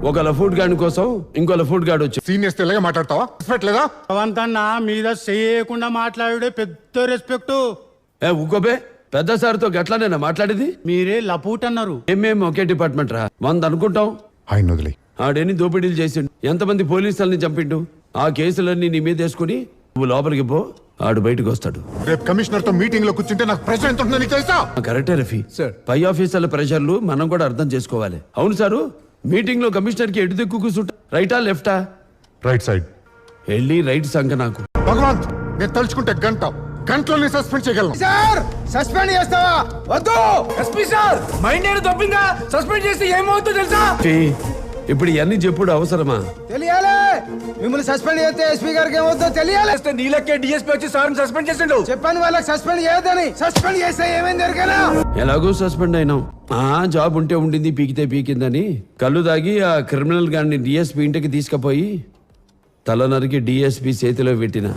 ఒక లఫూట్ గాడి కోసం ఇంకో లఫూట్ గాడు వచ్చి సీనియర్స్ తెల్లగా మాట్లాడతావా రెస్పెక్ట్ లేదా? అవంతన్నా మీద చేయకుండా మాట్లాడే పెద్ద రెస్పెక్ట్. ఊకోబే పెద్ద సార్తో గట్లానేనా మాట్లాడేది? మీరే లపూట్ అన్నారు. మేము ఒకే డిపార్ట్మెంట్ రా, 100 అనుకుంటాం. ఆయన వదిలే. ఆడెన్ని దోపిడీలు చేసిండు, ఎంతమంది పోలీసులని చంపిండు. ఆ కేసులన్నీ నీ మీద వేసుకుని నువ్వు లోపలికి పో, ఆడు బయటకు వస్తాడు. రేపు కమిషనర్ తో మీటింగ్ లో కూర్చుంటే నాకు ప్రెషర్ ఎంత ఉంటుందో నీకు తెలుసా? కరెక్టే రఫీ, పై ఆఫీసర్ల ప్రెషర్లు మనం కూడా అర్థం చేసుకోవాలి. అవును సారు, మీటింగ్ లో కమిషనర్ కి ఎటు దిక్కు కూర్చుంటా, రైటా లెఫ్టా? Right side. వెళ్ళి రైట్ సంగ నాకు. భగవంత్, నేను తలుచుకుంటే గంటలోనే సస్పెండ్ చేయగలను. సార్ సస్పెండ్ చేస్తావా? వద్దు. ఎస్పీ సార్, మైండ్ ఏడు దొబ్బిందా? సస్పెండ్ చేస్తే ఏమవుతుందో తెలుసా? ఇప్పుడు ఇవన్నీ చెప్పుడు అవసరమా? తెలియాలి. మిమ్మల్ని సస్పెండ్ చేస్తే ఎస్పీ గారికి ఏమవుతుందో తెలియాలి. నీలకే డిఎస్పీ వచ్చి సార్ సస్పెండ్ చేసిండు. చెప్పాను వాళ్ళకి సస్పెండ్ చేయొద్దని. సస్పెండ్ చేస్తే ఏమైంది ఎరకనా? ఎలాగో సస్పెండ్ అయినాం. జాబ్ ఉంటే ఉండింది, పీకితే పీకిందని కళ్ళు దాగి ఆ క్రిమినల్ గాడిని డిఎస్పీ ఇంటికి తీసుకుపోయి తల నరికి డిఎస్పీ చేతిలో పెట్టిన.